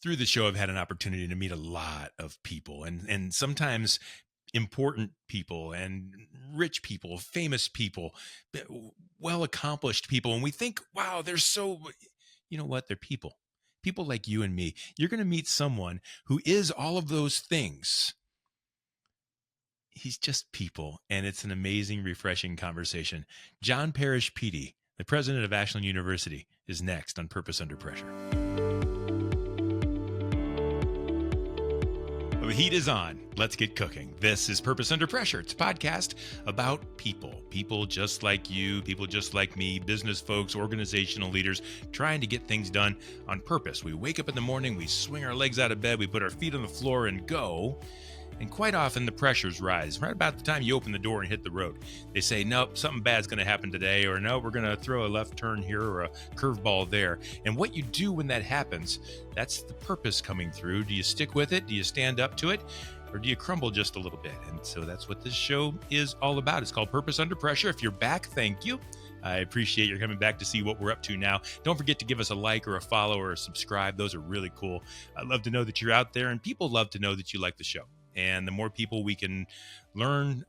Through the show, I've had an opportunity to meet a lot of people, and sometimes important people and rich people, famous people, well accomplished people. And we think, wow, they're so, you know what? They're people, people like you and me. You're going to meet someone who is all of those things. He's just people. And it's an amazing, refreshing conversation. Jon Parrish Peede, the president of Ashland University, is next on Purpose Under Pressure. The heat is on. Let's get cooking. This is Purpose Under Pressure. It's a podcast about people. People just like you, people just like me, business folks, organizational leaders, trying to get things done on purpose. We wake up in the morning, we swing our legs out of bed, we put our feet on the floor and go. And quite often the pressures rise right about the time you open the door and hit the road. They say, nope, something bad's going to happen today, or no, we're going to throw a left turn here or a curveball there. And what you do when that happens, that's the purpose coming through. Do you stick with it? Do you stand up to it? Or do you crumble just a little bit? And so that's what this show is all about. It's called Purpose Under Pressure. If you're back, thank you. I appreciate your coming back to see what we're up to now. Don't forget to give us a like or a follow or a subscribe. Those are really cool. I love to know that you're out there, and people love to know that you like the show. And the more people we can learn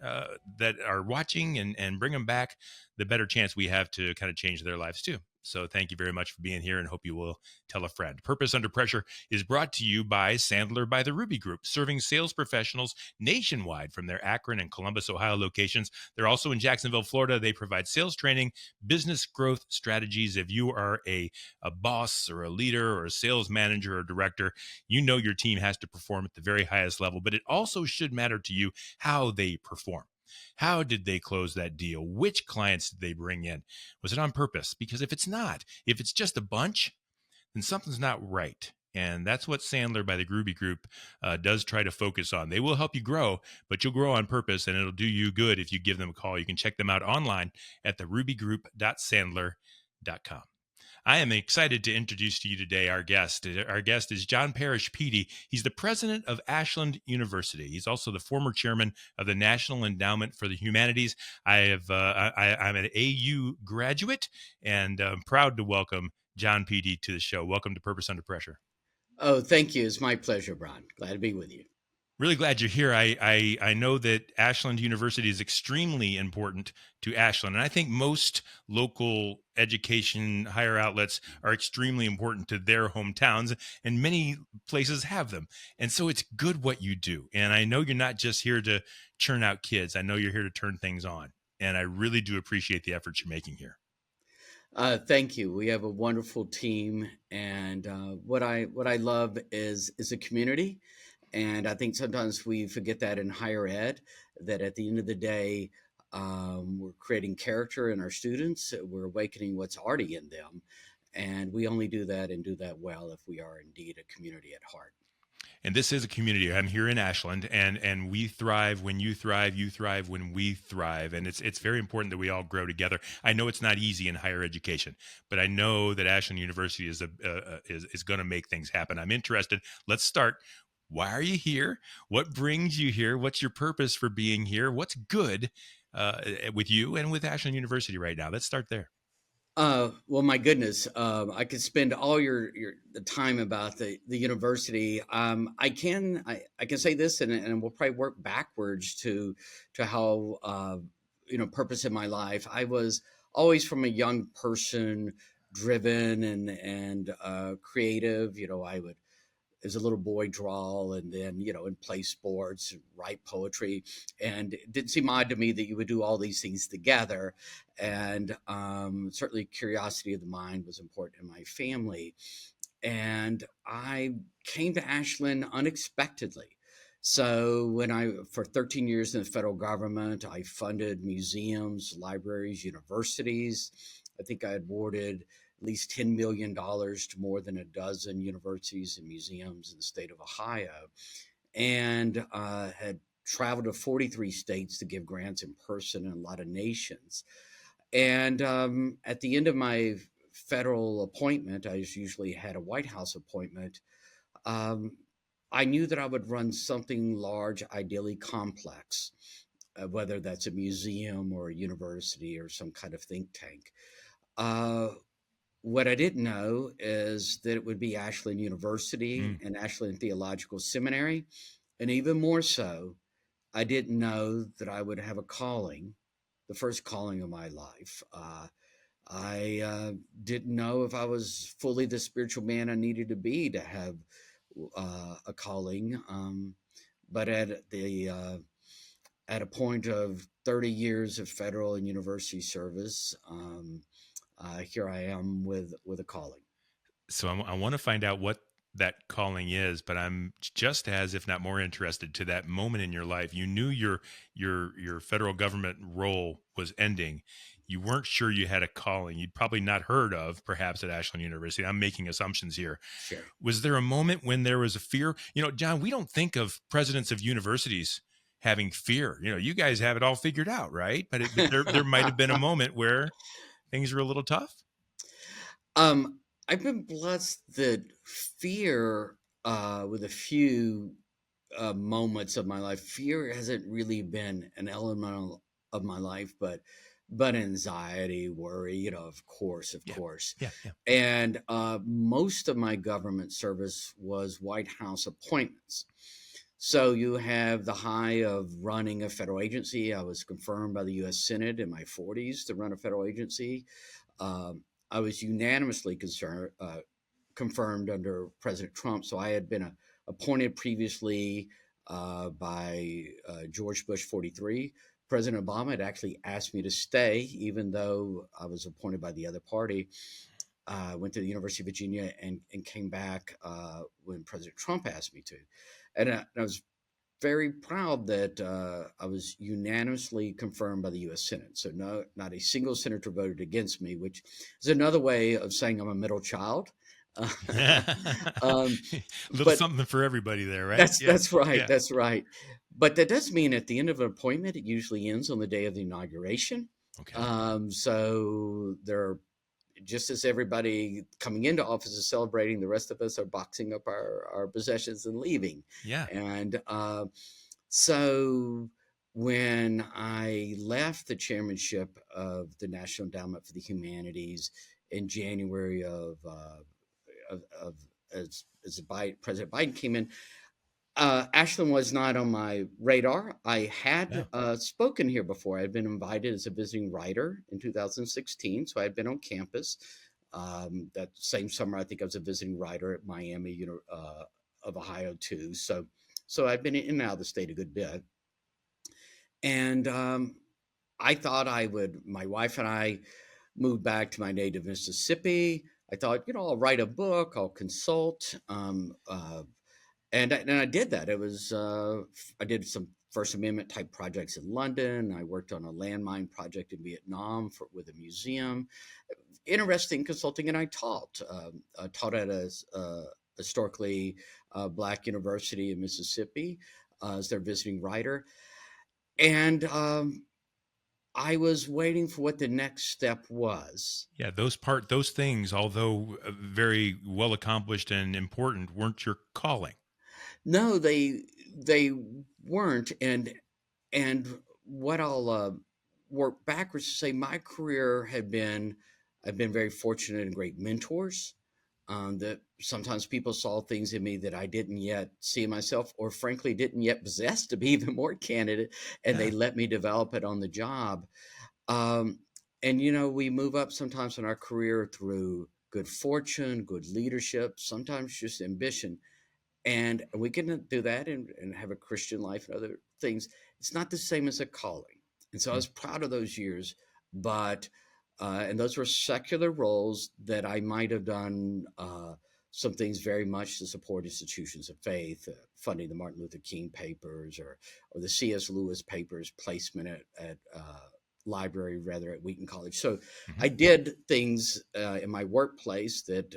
that are watching and bring them back, the better chance we have to kind of change their lives too. So thank you very much for being here, and hope you will tell a friend. Purpose Under Pressure is brought to you by Sandler by the Ruby Group, serving sales professionals nationwide from their Akron and Columbus, Ohio locations. They're also in Jacksonville, Florida. They provide sales training, business growth strategies. If you are a boss or a leader or a sales manager or director, you know your team has to perform at the very highest level, but it also should matter to you how they perform. How did they close that deal? Which clients did they bring in? Was it on purpose? Because if it's not, if it's just a bunch, then something's not right. And that's what Sandler by the Ruby Group does try to focus on. They will help you grow, but you'll grow on purpose, and it'll do you good if you give them a call. You can check them out online at therubygroup.sandler.com. I am excited to introduce to you today our guest. Our guest is Jon Parrish Peede. He's the president of Ashland University. He's also the former chairman of the National Endowment for the Humanities. I'm an AU graduate, and I'm proud to welcome Jon Peede to the show. Welcome to Purpose Under Pressure. Oh, thank you. It's my pleasure, Bryan. Glad to be with you. Really glad you're here. I know that Ashland University is extremely important to Ashland, and I think most local education higher outlets are extremely important to their hometowns, and many places have them. And so it's good what you do. And I know you're not just here to churn out kids. I know you're here to turn things on, and I really do appreciate the efforts you're making here. Thank you. We have a wonderful team, and what I love is a community. And I think sometimes we forget that in higher ed, that at the end of the day, we're creating character in our students. We're awakening what's already in them. And we only do that and do that well if we are indeed a community at heart. And this is a community. I'm here in Ashland, and we thrive when you thrive when we thrive. And it's very important that we all grow together. I know it's not easy in higher education, but I know that Ashland University is going to make things happen. I'm interested. Let's start. Why are you here? What brings you here? What's your purpose for being here? What's good with you and with Ashland University right now? Let's start there. Well, my goodness, I could spend all the time about the university. I can say this, and we'll probably work backwards to how purpose in my life. I was always, from a young person, driven and creative. I would, as a little boy, draw, and then, and play sports, and write poetry. And it didn't seem odd to me that you would do all these things together. And certainly curiosity of the mind was important in my family. And I came to Ashland unexpectedly. So for 13 years in the federal government, I funded museums, libraries, universities. I think I had awarded at least $10 million to more than a dozen universities and museums in the state of Ohio, and had traveled to 43 states to give grants in person in a lot of nations. And at the end of my federal appointment, I usually had a White House appointment. I knew that I would run something large, ideally complex, whether that's a museum or a university or some kind of think tank. what I didn't know is that it would be Ashland University Mm. and Ashland Theological Seminary. And even more so, I didn't know that I would have a calling, the first calling of my life. I didn't know if I was fully the spiritual man I needed to be to have a calling. But at a point of 30 years of federal and university service, here I am with a calling. So I want to find out what that calling is, but I'm just as, if not more, interested to that moment in your life. You knew your federal government role was ending. You weren't sure you had a calling. You'd probably not heard of, perhaps, at Ashland University. I'm making assumptions here. Sure. Was there a moment when there was a fear? John, we don't think of presidents of universities having fear. You guys have it all figured out, right? But there might have been a moment where things were a little tough. um, I've been blessed that fear, with a few moments of my life, fear hasn't really been an element of my life, but anxiety, worry, of Yeah, course. yeah, yeah. And most of my government service was White House appointments. So you have the high of running a federal agency. I was confirmed by the U.S. Senate in my 40s to run a federal agency. Um, I was unanimously confirmed under President Trump. So I had been appointed previously by George Bush 43. President Obama had actually asked me to stay, even though I was appointed by the other party. Went to the University of Virginia and came back when President Trump asked me to. And I was very proud that I was unanimously confirmed by the U.S. Senate. So not a single senator voted against me, which is another way of saying I'm a middle child. Uh, A um, little but something for everybody there, right? that's Yeah, that's right. yeah. That's right. But that does mean at the end of an appointment, it usually ends on the day of the inauguration. Okay. So there are, just as everybody coming into office is celebrating, the rest of us are boxing up our possessions and leaving. Yeah. And so when I left the chairmanship of the National Endowment for the Humanities in January of President Biden came in, Ashland was not on my radar. I had Yeah. spoken here before. I had been invited as a visiting writer in 2016, so I had been on campus. That same summer, I think I was a visiting writer at Miami, of Ohio too. So I've been in and out of the state a good bit, and I thought I would. My wife and I moved back to my native Mississippi. I thought, I'll write a book, I'll consult. And I did that. I did some First Amendment type projects in London. I worked on a landmine project in Vietnam with a museum. Interesting consulting, and I taught. I taught at a historically Black university in Mississippi as their visiting writer, and I was waiting for what the next step was. Yeah, those things, although very well accomplished and important, weren't your calling. No, they weren't, and what I'll work backwards to say, my career I've been very fortunate and great mentors. That sometimes people saw things in me that I didn't yet see in myself, or frankly didn't yet possess, to be even more candid, and they Yeah. let me develop it on the job. Um, and we move up sometimes in our career through good fortune, good leadership, sometimes just ambition, and we can do that and have a Christian life and other things. It's not the same as a calling. And so I Mm. was proud of those years, but and those were secular roles that I might have done some things very much to support institutions of faith, funding the Martin Luther King papers, or the C.S. Lewis papers placement at library, rather, at Wheaton College. So Hmm. I did things in my workplace that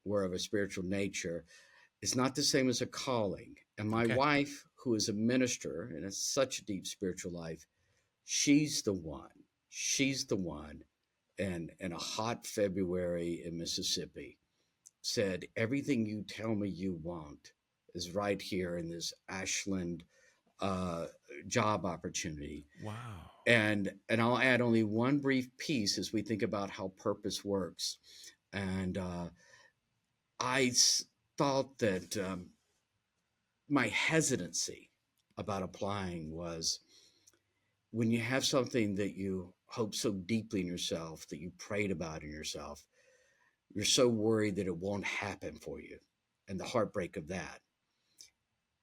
were of a spiritual nature. It's not the same as a calling. And my Okay. wife, who is a minister and has such a deep spiritual life, she's the one. She's the one. And in a hot February in Mississippi, said, "Everything you tell me you want is right here in this Ashland uh, job opportunity." Wow. And I'll add only one brief piece as we think about how purpose works. And thought that my hesitancy about applying was when you have something that you hope so deeply in yourself, that you prayed about in yourself, you're so worried that it won't happen for you, and the heartbreak of that.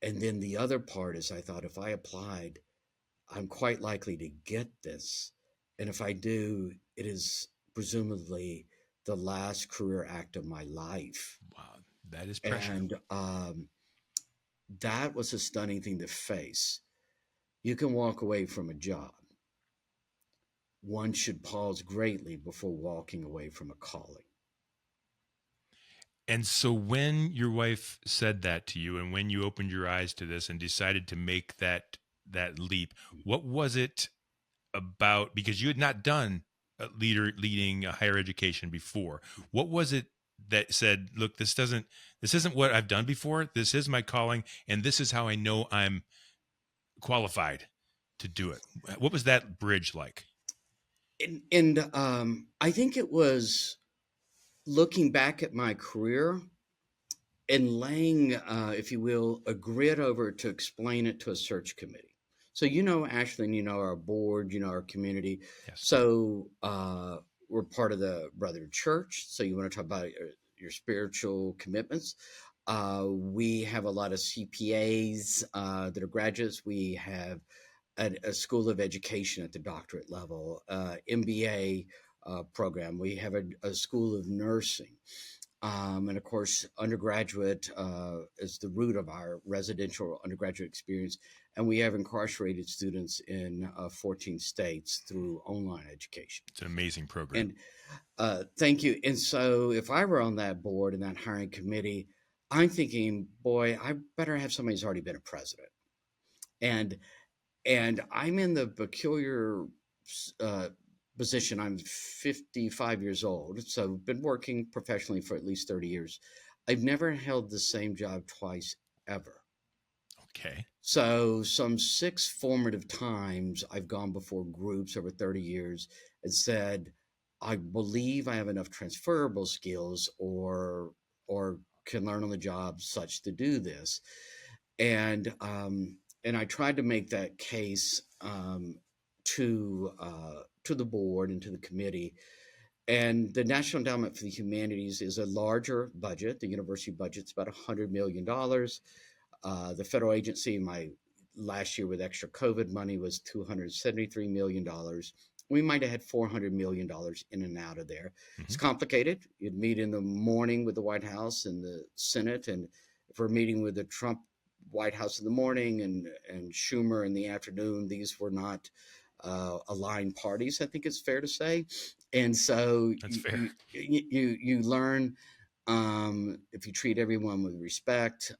And then the other part is I thought if I applied, I'm quite likely to get this. And if I do, it is presumably the last career act of my life. Wow, that is pressure. And that was a stunning thing to face. You can walk away from a job. One should pause greatly before walking away from a calling. And so when your wife said that to you and when you opened your eyes to this and decided to make that leap, what was it about, because you had not done leading a higher education before. What was it that said, look, this isn't what I've done before. This is my calling and this is how I know I'm qualified to do it. What was that bridge like? And I think it was looking back at my career and laying, if you will, a grid over to explain it to a search committee. So, Ashland, our board, our community. Yes. So we're part of the Brother Church. So you want to talk about your spiritual commitments. We have a lot of CPAs that are graduates. We have a school of education at the doctorate level, MBA program. We have a school of nursing. And of course, undergraduate is the root of our residential undergraduate experience. And we have incarcerated students in 14 states through online education. It's an amazing program. And thank you. And so if I were on that board and that hiring committee, I'm thinking, boy, I better have somebody who's already been a president. And I'm in the peculiar position. I'm 55 years old, so been working professionally for at least 30 years. I've never held the same job twice ever. Okay. So some 6 formative times I've gone before groups over 30 years and said, I believe I have enough transferable skills or can learn on the job such to do this. And I tried to make that case to the board and to the committee. And the National Endowment for the Humanities is a larger budget. The university budget's about $100 million. The federal agency, my last year with extra COVID money, was $273 million. We might have had $400 million in and out of there. Mm-hmm. It's complicated. You'd meet in the morning with the White House and the Senate. And if we're meeting with the Trump White House in the morning and Schumer in the afternoon, these were not aligned parties, I think it's fair to say. And so that's fair. You learn if you treat everyone with respect,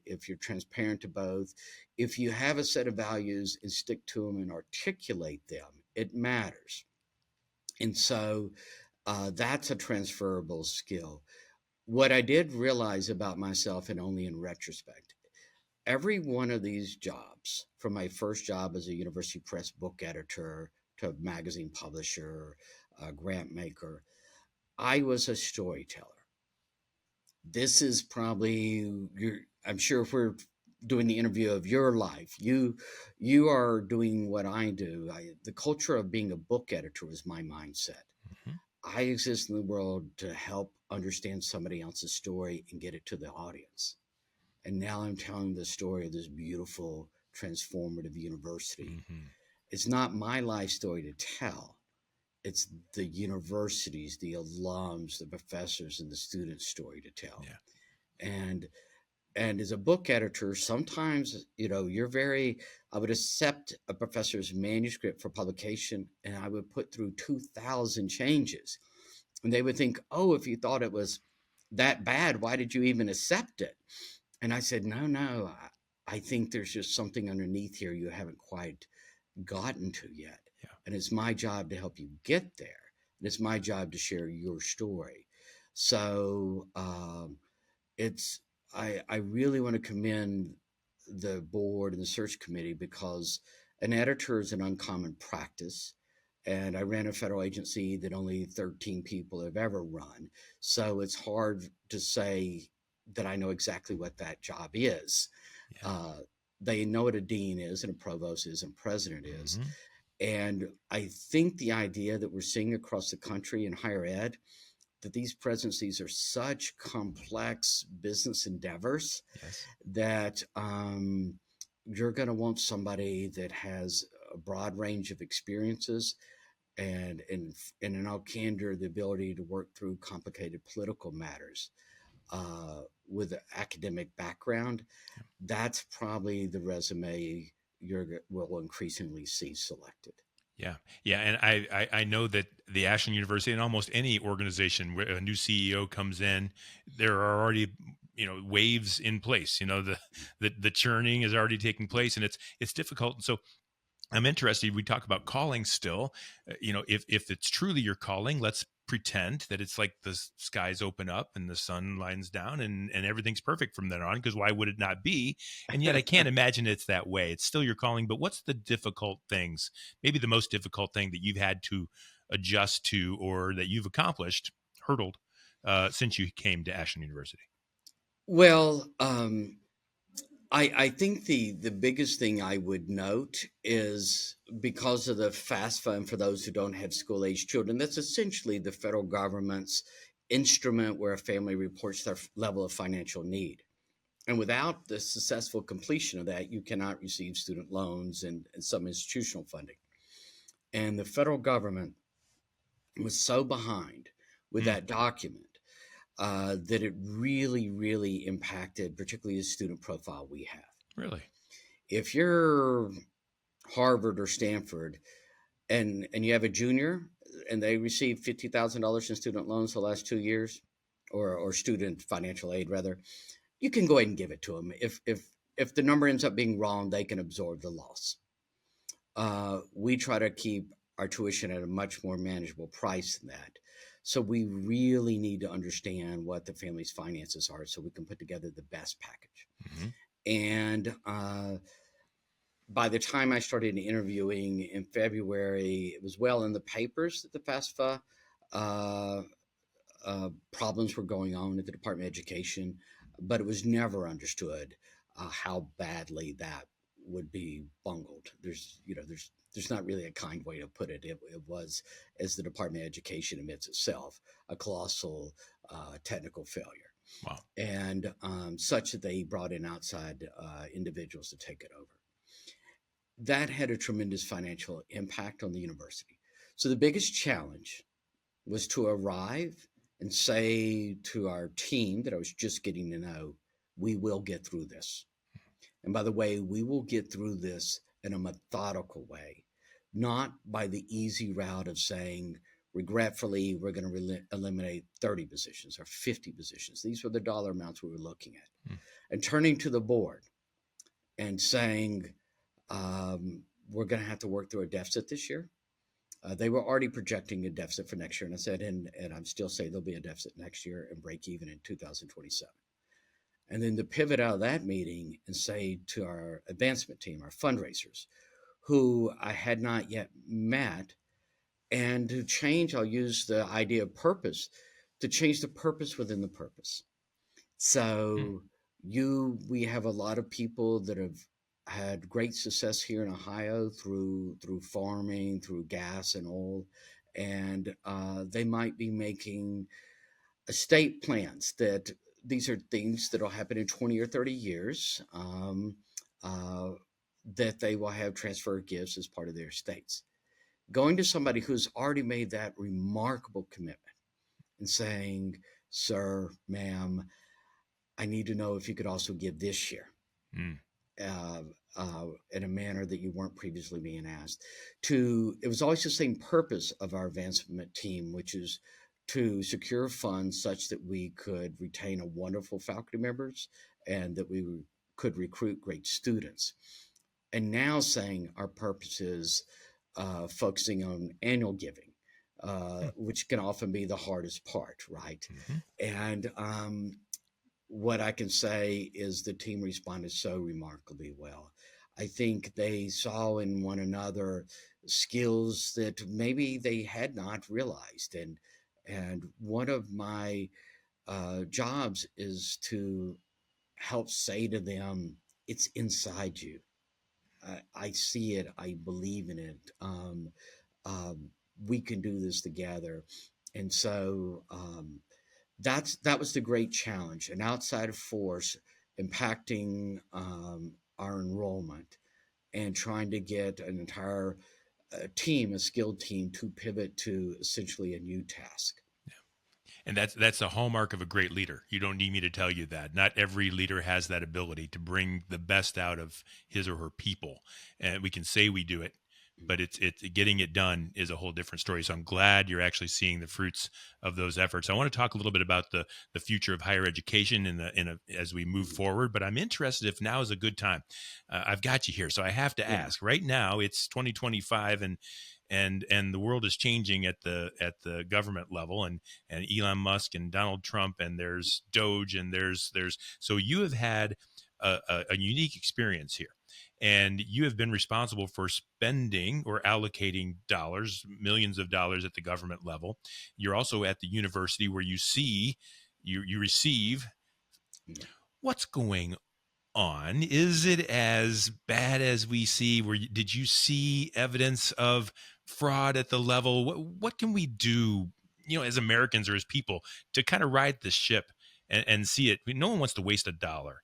if you're transparent to both, if you have a set of values and stick to them and articulate them, it matters. And so that's a transferable skill. What I did realize about myself, and only in retrospect, every one of these jobs, from my first job as a university press book editor to a magazine publisher, a grant maker, I was a storyteller. This is probably I'm sure if we're doing the interview of your life, you are doing what I do. The culture of being a book editor was my mindset. Mm-hmm. I exist in the world to help understand somebody else's story and get it to the audience. And now I'm telling the story of this beautiful, transformative university. Mm-hmm. It's not my life story to tell. It's the university's, the alums, the professors, and the students' story to tell. Yeah. And as a book editor, sometimes, I would accept a professor's manuscript for publication, and I would put through 2,000 changes. And they would think, oh, if you thought it was that bad, why did you even accept it? And I said, no, I think there's just something underneath here you haven't quite gotten to yet. Yeah. And it's my job to help you get there. And it's my job to share your story. So I really want to commend the board and the search committee, because an editor is an uncommon practice. And I ran a federal agency that only 13 people have ever run. So it's hard to say that I know exactly what that job is. Yeah. They know what a dean is and a provost is and president is. Mm-hmm. And I think the idea that we're seeing across the country in higher ed, that these presidencies are such complex business endeavors Yes. that you're going to want somebody that has a broad range of experiences and in all candor, the ability to work through complicated political matters with an academic background. That's probably the resume will increasingly see selected. Yeah. Yeah. And I know that the Ashland University and almost any organization where a new CEO comes in, there are already, waves in place, the churning is already taking place, and it's difficult. And so I'm interested. We talk about calling still. If it's truly your calling, let's pretend that it's like the skies open up and the sun lines down and everything's perfect from then on, because why would it not be? And yet I can't imagine it's that way. It's still your calling. But what's the difficult things, maybe the most difficult thing that you've had to adjust to or that you've accomplished, hurdled, since you came to Ashland University? Well, I think the biggest thing I would note is because of the FAFSA, and for those who don't have school age children, that's essentially the federal government's instrument where a family reports their level of financial need. And without the successful completion of that, you cannot receive student loans and some institutional funding. And the federal government was so behind with that document that it really, really impacted, particularly the student profile we have. Really? If you're Harvard or Stanford and you have a junior and they receive $50,000 in student loans the last 2 years, or student financial aid rather, you can go ahead and give it to them. If the number ends up being wrong, they can absorb the loss. We try to keep our tuition at a much more manageable price than that. So we really need to understand what the family's finances are so we can put together the best package. Mm-hmm. And by the time I started interviewing in February, it was well in the papers that the FAFSA problems were going on at the Department of Education, but it was never understood how badly that would be bungled. There's not really a kind way to put it. It was, as the Department of Education admits itself, a colossal technical failure. Wow. And such that they brought in outside individuals to take it over. That had a tremendous financial impact on the university. So the biggest challenge was to arrive and say to our team that I was just getting to know, we will get through this. And by the way, we will get through this in a methodical way, not by the easy route of saying, regretfully, we're going to eliminate 30 positions or 50 positions. These were the dollar amounts we were looking at. And turning to the board and saying, we're going to have to work through a deficit this year. They were already projecting a deficit for next year. And I said, and I'm still saying there'll be a deficit next year and break even in 2027. And then to pivot out of that meeting and say to our advancement team, our fundraisers, who I had not yet met, and to change, I'll use the idea of purpose, to change the purpose within the purpose. So we have a lot of people that have had great success here in Ohio through farming, through gas and oil, and they might be making estate plans that these are things that will happen in 20 or 30 years, that they will have transfer gifts as part of their estates. Going to somebody who's already made that remarkable commitment and saying, sir, ma'am, I need to know if you could also give this year in a manner that you weren't previously being asked. It was always the same purpose of our advancement team, which is to secure funds such that we could retain a wonderful faculty members and that we could recruit great students. And now saying our purpose is focusing on annual giving, which can often be the hardest part, right? And what I can say is the team responded so remarkably well. I think they saw in one another skills that maybe they had not realized. And one of my jobs is to help say to them, it's inside you. I see it. I believe in it. Um, we can do this together. And so that was the great challenge, an outside force impacting our enrollment and trying to get an entire team, a skilled team, to pivot to essentially a new task. And that's the hallmark of a great leader. You don't need me to tell you that. Not every leader has that ability to bring the best out of his or her people. And we can say we do it, but it's getting it done is a whole different story. So I'm glad you're actually seeing the fruits of those efforts. I want to talk a little bit about the future of higher education as we move forward. But I'm interested if now is a good time. I've got you here, so I have to Yeah. ask. Right now, it's 2025, and the world is changing at the government level, and Elon Musk and Donald Trump, and there's Doge, and there's so you have had a unique experience here, and you have been responsible for spending or allocating dollars, millions of dollars at the government level. You're also at the university where you receive. Yeah. What's going on? Is it as bad as we see? Did you see evidence of fraud at the level? What can we do, as Americans or as people, to kind of ride the ship and see it? No one wants to waste a dollar,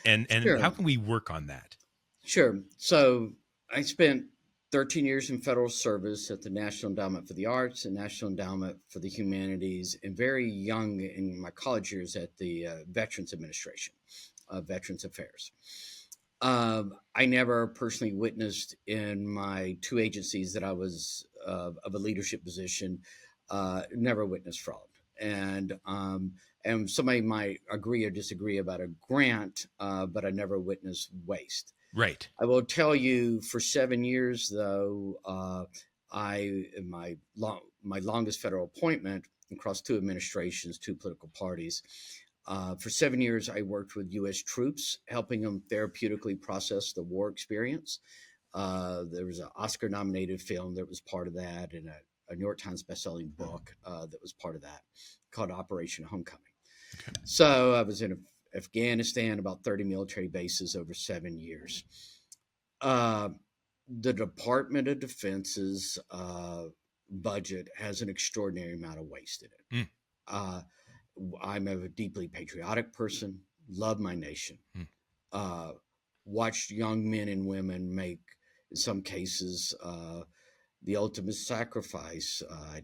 and how Sure. can we work on that? Sure. So I spent 13 years in federal service at the National Endowment for the Arts and National Endowment for the Humanities, and very young in my college years at the Veterans Administration, Veterans Affairs. I never personally witnessed in my two agencies that I was of a leadership position, never witnessed fraud. And somebody might agree or disagree about a grant, but I never witnessed waste. Right. I will tell you, for 7 years, though, in my longest federal appointment across two administrations, two political parties. For 7 years, I worked with U.S. troops, helping them therapeutically process the war experience. There was an Oscar-nominated film that was part of that, and a New York Times bestselling book that was part of that, called Operation Homecoming. Okay. So I was in Afghanistan, about 30 military bases over 7 years. Uh, the Department of Defense's budget has an extraordinary amount of waste in it. Mm. Uh, I'm a deeply patriotic person, love my nation, Mm. uh, watched young men and women make, in some cases, the ultimate sacrifice. I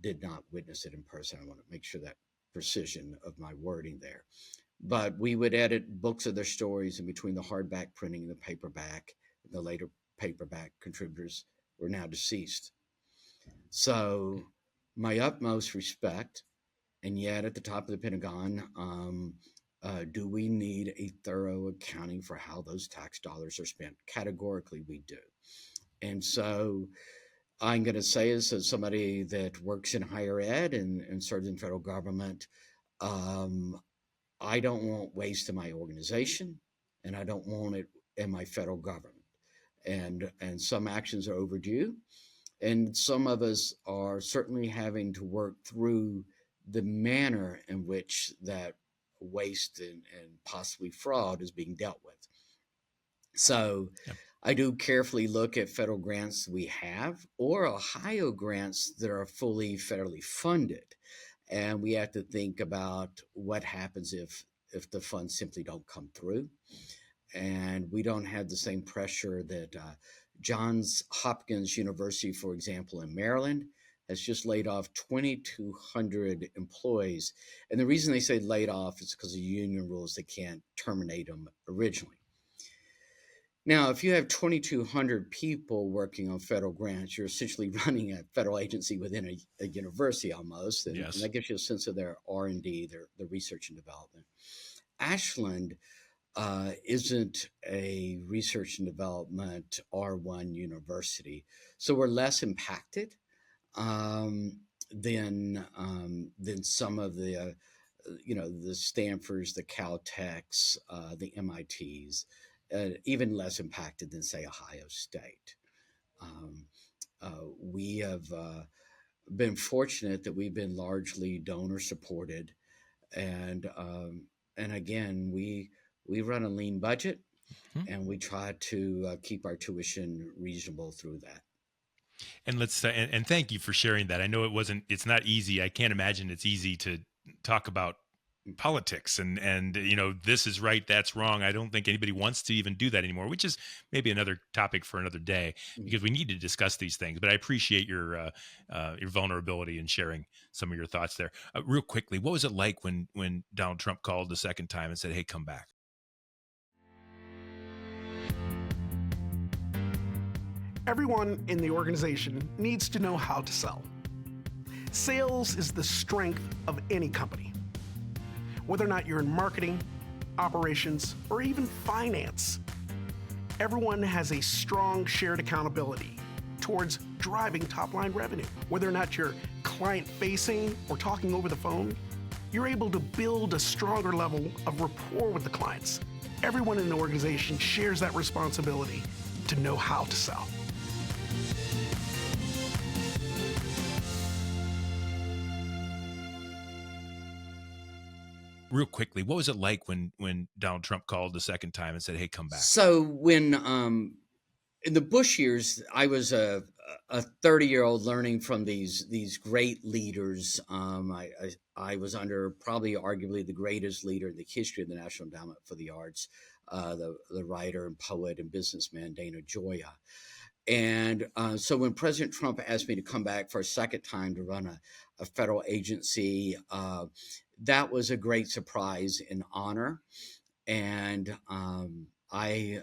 did not witness it in person. I want to make sure that precision of my wording there. But we would edit books of their stories, in between the hardback printing and the paperback. The later paperback contributors were now deceased. So, my utmost respect, and yet at the top of the Pentagon, do we need a thorough accounting for how those tax dollars are spent? Categorically, we do. And so, I'm going to say, as somebody that works in higher ed and serves in federal government, um, I don't want waste in my organization, and I don't want it in my federal government. And some actions are overdue, and some of us are certainly having to work through the manner in which that waste and possibly fraud is being dealt with. So Yep. I do carefully look at federal grants we have, or Ohio grants that are fully federally funded. And we have to think about what happens if the funds simply don't come through. And we don't have the same pressure that Johns Hopkins University, for example, in Maryland, has just laid off 2,200 employees. And the reason they say laid off is because of union rules. They can't terminate them originally. Now, if you have 2,200 people working on federal grants, you're essentially running a federal agency within a university almost, and Yes. that gives you a sense of their R&D, their research and development. Ashland isn't a research and development R1 university, so we're less impacted um, than some of the Stanfords, the Caltechs, the MITs, even less impacted than, say, Ohio State. We have been fortunate that we've been largely donor supported, and again, we run a lean budget, Hmm. and we try to keep our tuition reasonable through that. And and thank you for sharing that. I know it's not easy. I can't imagine it's easy to talk about politics and this is right, that's wrong. I don't think anybody wants to even do that anymore, which is maybe another topic for another day, because we need to discuss these things. But I appreciate your vulnerability and sharing some of your thoughts there. Real quickly, what was it like when Donald Trump called the second time and said, hey, come back? Everyone in the organization needs to know how to sell. Sales is the strength of any company. Whether or not you're in marketing, operations, or even finance, everyone has a strong shared accountability towards driving top-line revenue. Whether or not you're client-facing or talking over the phone, you're able to build a stronger level of rapport with the clients. Everyone in the organization shares that responsibility to know how to sell. Real quickly, what was it like when Donald Trump called the second time and said, hey, come back? So when in the Bush years, I was a 30-year-old learning from these great leaders. I was under probably arguably the greatest leader in the history of the National Endowment for the Arts, the writer and poet and businessman Dana Gioia. And so when President Trump asked me to come back for a second time to run a federal agency, that was a great surprise and honor. And I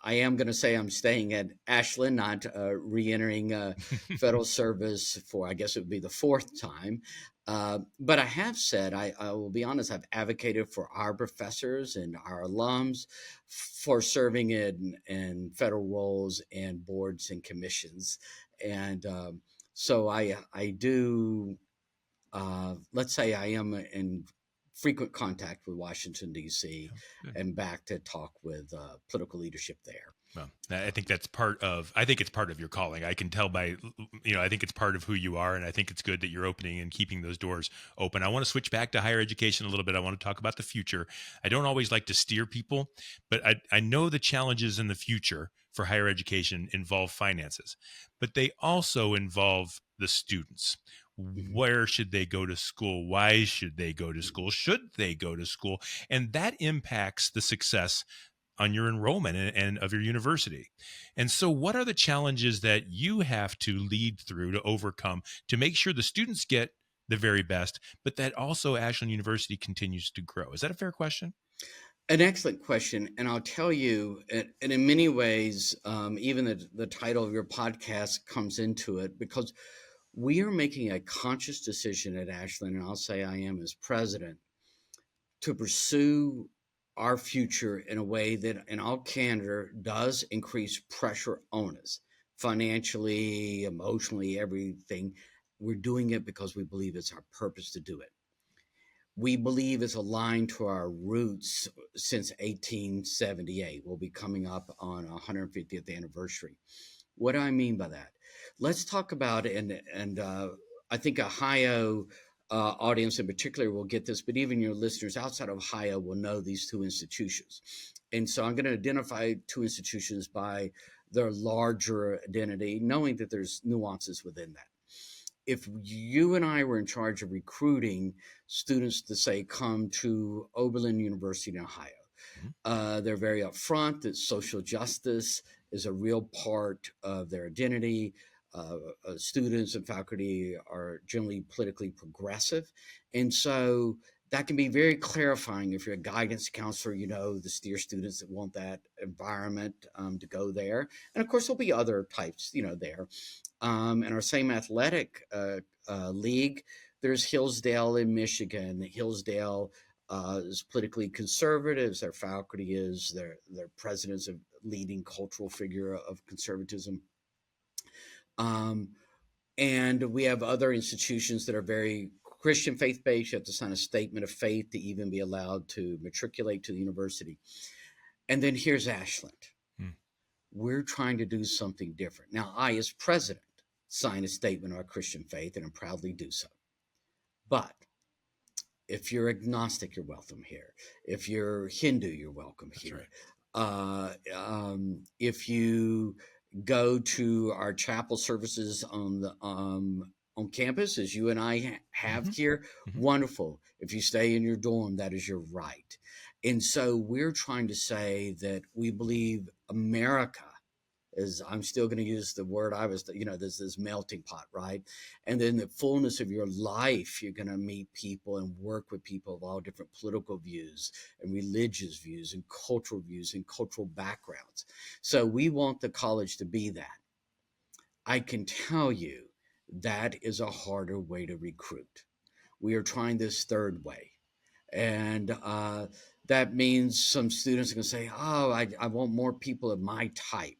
am going to say I'm staying at Ashland, not re-entering federal service for, I guess it would be the fourth time. But I have said, I will be honest, I've advocated for our professors and our alums for serving in federal roles and boards and commissions. And so I do, let's say I am in frequent contact with Washington, D.C., and back to talk with political leadership there. Well, I think it's part of your calling. I can tell by, I think it's part of who you are. And I think it's good that you're opening and keeping those doors open. I want to switch back to higher education a little bit. I want to talk about the future. I don't always like to steer people, but I know the challenges in the future for higher education involve finances, but they also involve the students. Where should they go to school? Why should they go to school? Should they go to school? And that impacts the success on your enrollment and of your university. And so what are the challenges that you have to lead through to overcome to make sure the students get the very best, but that also Ashland University continues to grow? Is that a fair question? An excellent question. And I'll tell you, and in many ways, even the title of your podcast comes into it, because we are making a conscious decision at Ashland, and I'll say I am as president, to pursue our future in a way that, in all candor, does increase pressure on us financially, emotionally, everything. We're doing it because we believe it's our purpose to do it. We believe it's aligned to our roots since 1878. We'll be coming up on 150th anniversary. What do I mean by that? Let's talk about, and I think Ohio audience in particular will get this, but even your listeners outside of Ohio will know these two institutions. And so I'm going to identify two institutions by their larger identity, knowing that there's nuances within that. If you and I were in charge of recruiting students to, say, come to Oberlin University in Ohio, they're very upfront that social justice is a real part of their identity. Students and faculty are generally politically progressive. And so that can be very clarifying if you're a guidance counselor, to steer students that want that environment to go there. And of course, there'll be other types, there. In our same athletic league, there's Hillsdale in Michigan. Hillsdale is politically conservative. Their faculty is, their president's a leading cultural figure of conservatism. And we have other institutions that are very Christian faith-based. You have to sign a statement of faith to even be allowed to matriculate to the university. And then here's Ashland. Hmm. We're trying to do something different. Now, I, as president, sign a statement of our Christian faith, and I proudly do so. But if you're agnostic, you're welcome here. If you're Hindu, you're welcome That's here. right. If you go to our chapel services on campus, as you and I have here, wonderful. If you stay in your dorm, that is your right. And so we're trying to say that we believe America is, I'm still going to use the word I was, there's this melting pot, right? And then the fullness of your life, you're going to meet people and work with people of all different political views and religious views and cultural backgrounds. So we want the college to be that. I can tell you that is a harder way to recruit. We are trying this third way. And that means some students are going to say, oh, I want more people of my type.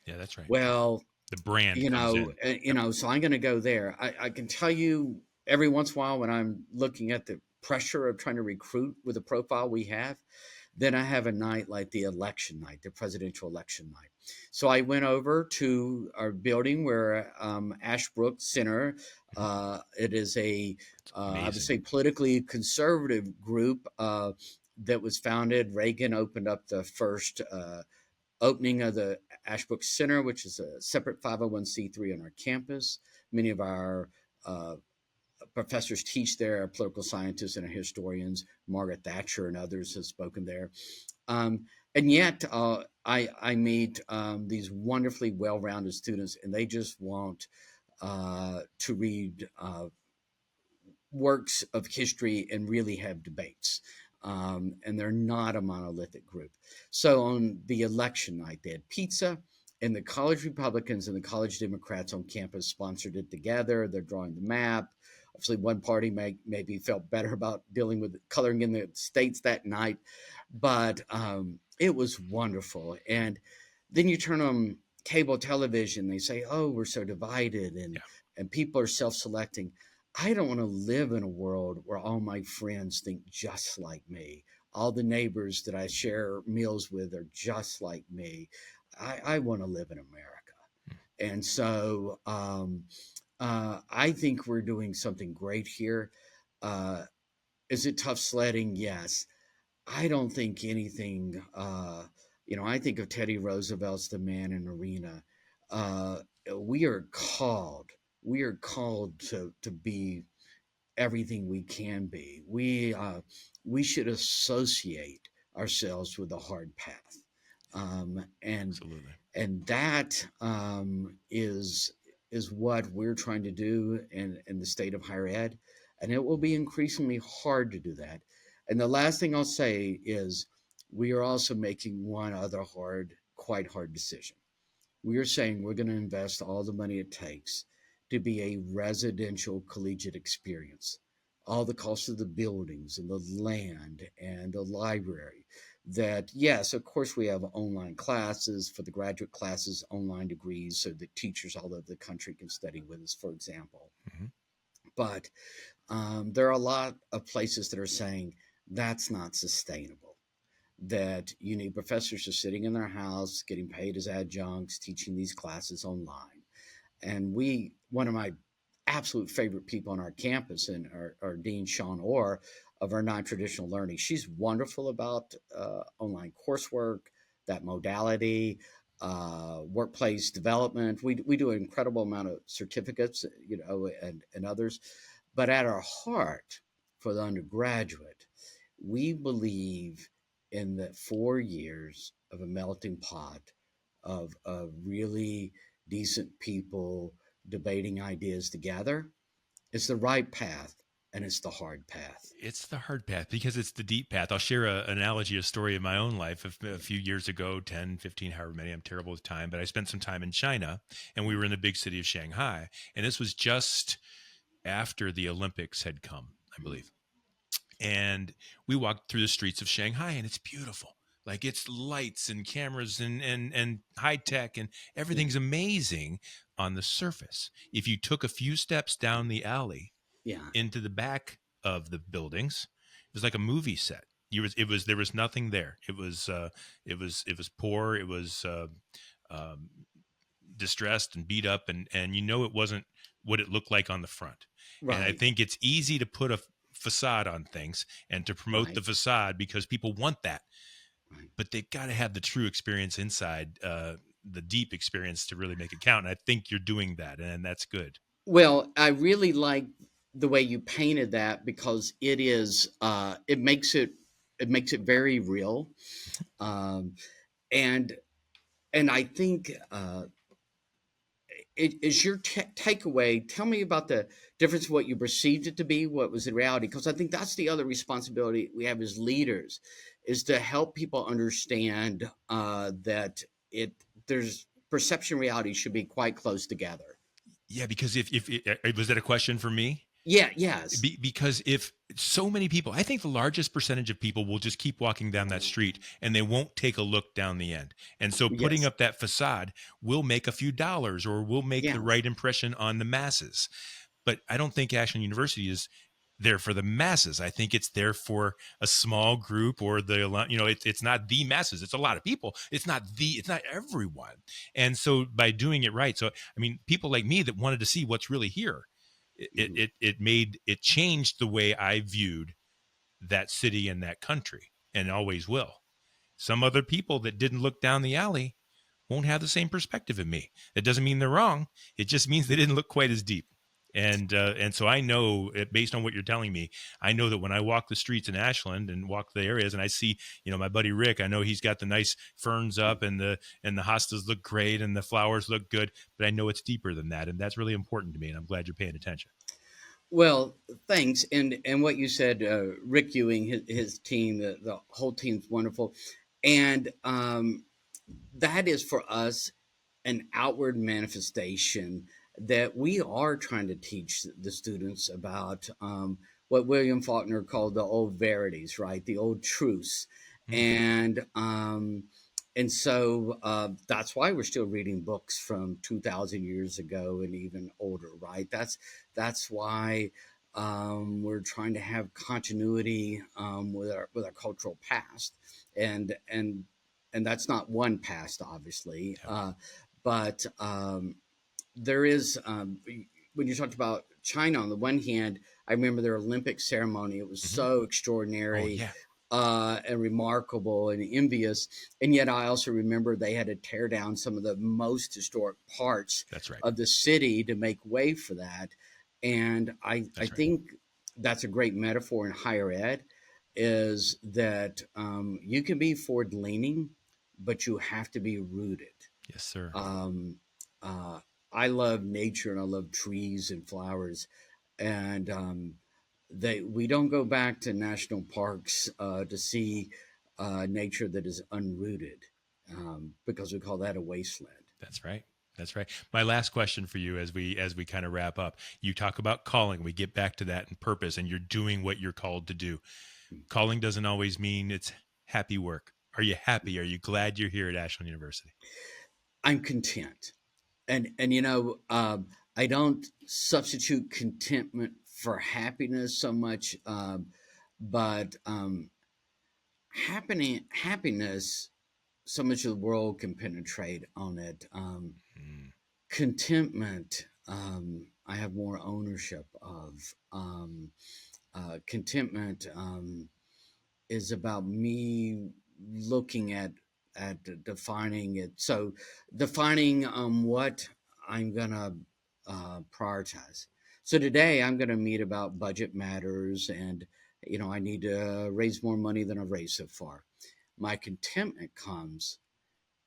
Yeah, that's right. Well, The brand comes in. so I'm going to go there. I can tell you every once in a while when I'm looking at the pressure of trying to recruit with the profile we have, then I have a night like the election night, the presidential election night. So I went over to our building where Ashbrook Center, it is I would say politically conservative group that was founded. Reagan opened up the first opening of the Ashbrook Center, which is a separate 501c3 on our campus. Many of our professors teach there, our political scientists and our historians. Margaret Thatcher and others have spoken there. And yet I meet these wonderfully well-rounded students, and they just want to read works of history and really have debates. And they're not a monolithic group. So on the election night, they had pizza, and the college Republicans and the college Democrats on campus sponsored it together. They're drawing the map. Obviously, one party maybe felt better about dealing with coloring in the states that night, but it was wonderful. And then you turn on cable television, they say, oh, we're so divided, and people are self-selecting. I don't want to live in a world where all my friends think just like me. All the neighbors that I share meals with are just like me. I want to live in America. And so I think we're doing something great here. Is it tough sledding? Yes. I don't think anything, I think of Teddy Roosevelt's The Man in Arena. We are called to be everything we can be. We should associate ourselves with the hard path. Absolutely. And that is what we're trying to do in the state of higher ed. And it will be increasingly hard to do that. And the last thing I'll say is we are also making one other quite hard decision. We are saying we're going to invest all the money it takes to be a residential collegiate experience. All the cost of the buildings and the land and the library. That, yes, of course, we have online classes for the graduate classes, online degrees, so that teachers all over the country can study with us, for example. But there are a lot of places that are saying that's not sustainable, that you need professors just sitting in their house, getting paid as adjuncts, teaching these classes online. And one of my absolute favorite people on our campus and our Dean Sean Orr of our non-traditional learning, she's wonderful about online coursework, that modality, workplace development. We do an incredible amount of certificates, and others. But at our heart, for the undergraduate, we believe in the 4 years of a melting pot of really decent people debating ideas together. It's the right path, and it's the hard path. It's the hard path because it's the deep path. I'll share an analogy, a story in my own life. A few years ago, 10, 15, however many, I'm terrible with time, but I spent some time in China, and we were in the big city of Shanghai. And this was just after the Olympics had come, I believe. And we walked through the streets of Shanghai, and it's beautiful. Like, it's lights and cameras and high tech, and everything's amazing on the surface. If you took a few steps down the alley into the back of the buildings, it was like a movie set. there was nothing there. It was poor. It was um, distressed and beat up, and it wasn't what it looked like on the front. And I Right. think it's easy to put a facade on things and to promote the Right. facade because people want that, Right. but they've got to have the true experience inside, the deep experience to really make it count. And I think you're doing that, and that's good. Well, I really like the way you painted that because it makes it very real. Um, and and I think it is your takeaway. Tell me about the difference of what you perceived it to be, what was in reality, because I think that's the other responsibility we have as leaders, is to help people understand that it there's perception and reality should be quite close together. Yeah, because if was that a question for me? Yeah. Yes. Because if so many people, I think the largest percentage of people will just keep walking down that street and they won't take a look down the end. And so putting Yes. up that facade will make a few dollars or will make the Yeah. right impression on the masses. But I don't think Ashland University is there for the masses. I think it's there for a small group or it's not the masses. It's a lot of people. It's not everyone. And so by doing it right, so I mean, people like me that wanted to see what's really here, Mhm. it changed the way I viewed that city and that country, and always will. Some other people that didn't look down the alley won't have the same perspective of me. It doesn't mean they're wrong. It just means they didn't look quite as deep. And so I know, based on what you're telling me, I know that when I walk the streets in Ashland and walk the areas, and I see, my buddy Rick, I know he's got the nice ferns up, and the hostas look great, and the flowers look good, but I know it's deeper than that, and that's really important to me. And I'm glad you're paying attention. Well, thanks. And what you said, Rick Ewing, his team, the whole team's wonderful, and that is for us an outward manifestation that we are trying to teach the students about what William Faulkner called the old verities, right? The old truths. Mm. And so that's why we're still reading books from 2,000 years ago and even older, right? That's why we're trying to have continuity with our cultural past, and that's not one past, obviously, Yep. but there is when you talked about China, on the one hand, I remember their Olympic ceremony. It was so Oh extraordinary yeah, and remarkable and envious. And yet I also remember they had to tear down some of the most historic parts that's right. of the city to make way for that. And I That's right. think that's a great metaphor in higher ed, is that you can be forward leaning, but you have to be rooted. Yes, sir. Um, uh, I love nature and I love trees and flowers, and we don't go back to national parks to see nature that is unrooted, because we call that a wasteland. That's right. That's right. My last question for you, as we kind of wrap up, you talk about calling. We get back to that and purpose, and you're doing what you're called to do. Calling doesn't always mean it's happy work. Are you happy? Are you glad you're here at Ashland University? I'm content, and I don't substitute contentment for happiness so much, but happiness, so much of the world can penetrate on it. Mm, Contentment, I have more ownership of. Contentment is about me looking at defining it. So defining what I'm gonna prioritize. So today I'm gonna meet about budget matters, and I need to raise more money than I've raised so far. My contentment comes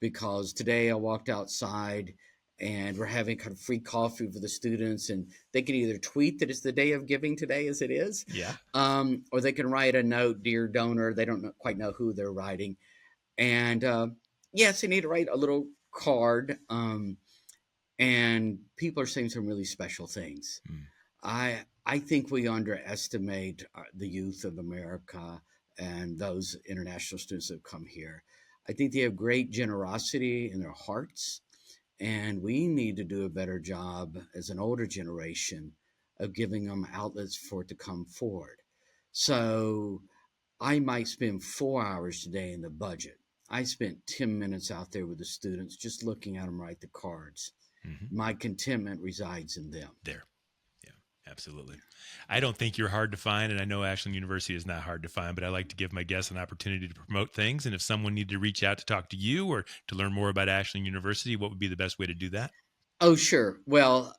because today I walked outside and we're having kind of free coffee for the students, and they can either tweet that it's the day of giving today, as it is, yeah. or they can write a note, dear donor. They don't quite know who they're writing, and yes, they need to write a little card, and people are saying some really special things. Mm, I think we underestimate the youth of America and those international students that have come here. I think they have great generosity in their hearts, and we need to do a better job as an older generation of giving them outlets for it to come forward. So I might spend 4 hours today in the budget. I spent 10 minutes out there with the students, just looking at them write the cards. Hmm. My contentment resides in them. There. Yeah, absolutely. I don't think you're hard to find, and I know Ashland University is not hard to find, but I like to give my guests an opportunity to promote things. And if someone needed to reach out to talk to you or to learn more about Ashland University, what would be the best way to do that? Oh, sure. Well,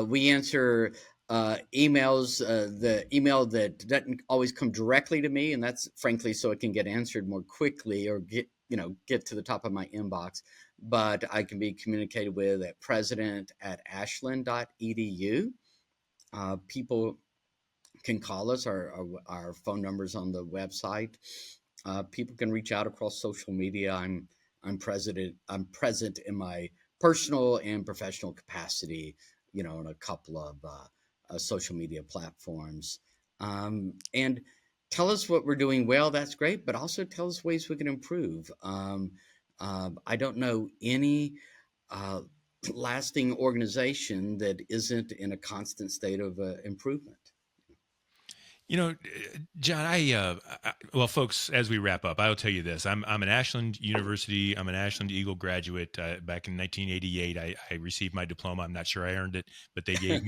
we answer emails. The email that doesn't always come directly to me, and that's frankly so it can get answered more quickly or get to the top of my inbox. But I can be communicated with at president@ashland.edu. People can call us. Our phone numbers on the website. People can reach out across social media. I'm present in my personal and professional capacity, on a couple of social media platforms. And tell us what we're doing well. That's great, but also tell us ways we can improve. I don't know any uh, lasting organization that isn't in a constant state of improvement. John, well, folks, as we wrap up, I'll tell you this. I'm an Ashland University, I'm an Ashland Eagle graduate. Back in 1988, I received my diploma. I'm not sure I earned it, but they gave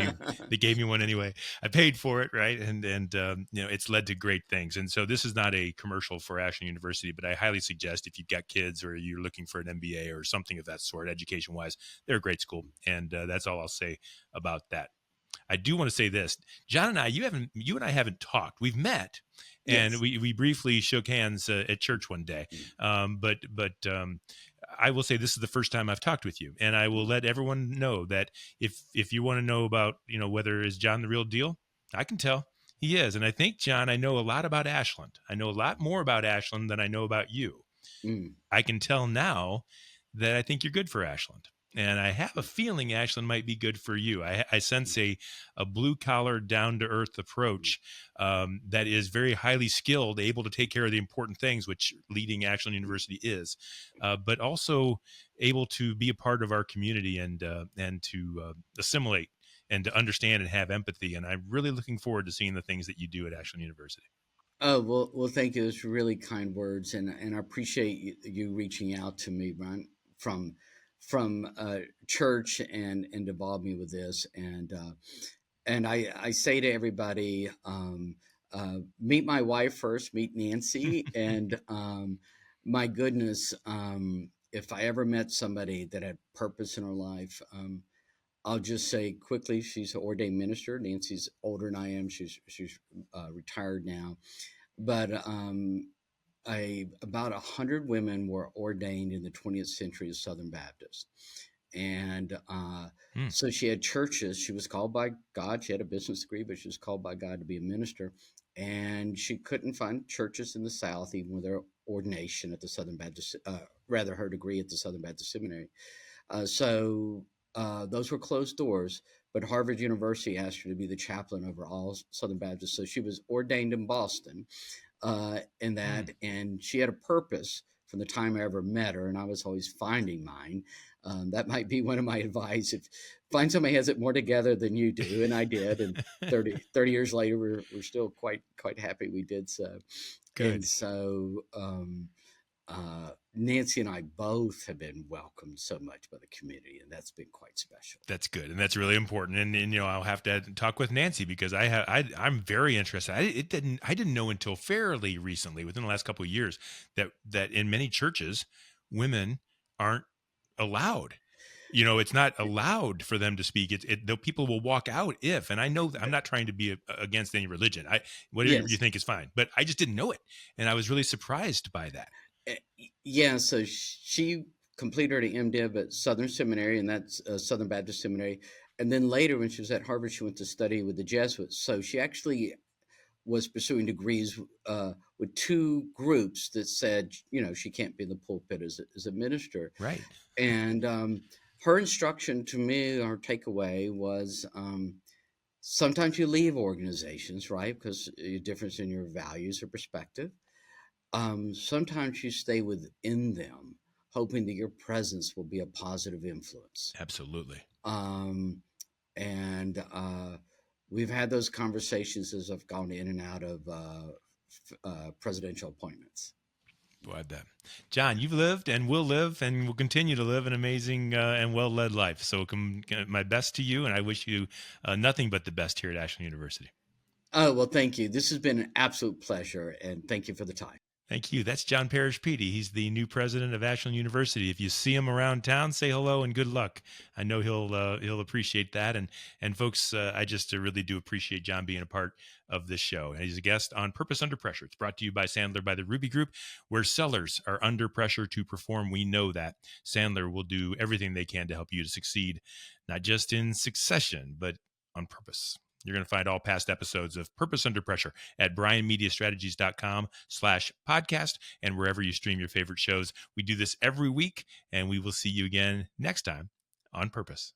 me one anyway. I paid for it, right? And it's led to great things. And so this is not a commercial for Ashland University, but I highly suggest if you've got kids or you're looking for an MBA or something of that sort, education-wise, they're a great school. And that's all I'll say about that. I do want to say this, John and I, you and I haven't talked. We've met, and Yes. we briefly shook hands at church one day. But I will say this is the first time I've talked with you, and I will let everyone know that if you want to know about whether is John the real deal, I can tell he is. And I think, John, I know a lot about Ashland. I know a lot more about Ashland than I know about you. Mm. I can tell now that I think you're good for Ashland. And I have a feeling Ashland might be good for you. I sense a blue collar, down to earth approach that is very highly skilled, able to take care of the important things, which leading Ashland University is, but also able to be a part of our community and to assimilate and to understand and have empathy. And I'm really looking forward to seeing the things that you do at Ashland University. Oh, well, thank you. Those really kind words, and I appreciate you reaching out to me, Bryan, from church and involve me with this. And I say to everybody, meet my wife first, meet Nancy, and my goodness, if I ever met somebody that had purpose in her life, I'll just say quickly, she's an ordained minister. Nancy's older than I am. She's retired now, but about 100 women were ordained in the 20th century as Southern Baptists. And so she had churches. She was called by God. She had a business degree, but she was called by God to be a minister. And she couldn't find churches in the South, even with her ordination at the Southern Baptist, rather her degree at the Southern Baptist Seminary. So those were closed doors. But Harvard University asked her to be the chaplain over all Southern Baptists. So she was ordained in Boston. And she had a purpose from the time I ever met her, and I was always finding mine. That might be one of my advice. If find somebody who has it more together than you do, and I did. And 30 years later, we're still quite happy we did so. Good. And so Nancy and I both have been welcomed so much by the community, and that's been quite special. That's good, and that's really important. And I'll have to talk with Nancy because I'm very interested. I didn't know until fairly recently, within the last couple of years, that in many churches, women aren't allowed. It's not allowed for them to speak. The people will walk out if, and I know I'm not trying to be against any religion. Whatever Yes. you think is fine, but I just didn't know it, and I was really surprised by that. Yeah, so she completed her MDiv at Southern Seminary, and that's Southern Baptist Seminary. And then later, when she was at Harvard, she went to study with the Jesuits. So she actually was pursuing degrees with two groups that said, she can't be in the pulpit as a minister. Right. And her instruction to me, her takeaway was sometimes you leave organizations, right, because a difference in your values or perspective. Sometimes you stay within them, hoping that your presence will be a positive influence. Absolutely. And we've had those conversations as I've gone in and out of presidential appointments. Boy, I bet. Jon, you've lived and will live and will continue to live an amazing and well-led life. So my best to you, and I wish you nothing but the best here at Ashland University. Oh, well, thank you. This has been an absolute pleasure, and thank you for the time. Thank you. That's Jon Parrish Peede. He's the new president of Ashland University. If you see him around town, say hello and good luck. I know he'll appreciate that. And folks, I just really do appreciate Jon being a part of this show. And he's a guest on Purpose Under Pressure. It's brought to you by Sandler by the Ruby Group, where sellers are under pressure to perform. We know that Sandler will do everything they can to help you to succeed, not just in succession, but on purpose. You're going to find all past episodes of Purpose Under Pressure at bryanmediastrategies.com/podcast and wherever you stream your favorite shows. We do this every week, and we will see you again next time on Purpose.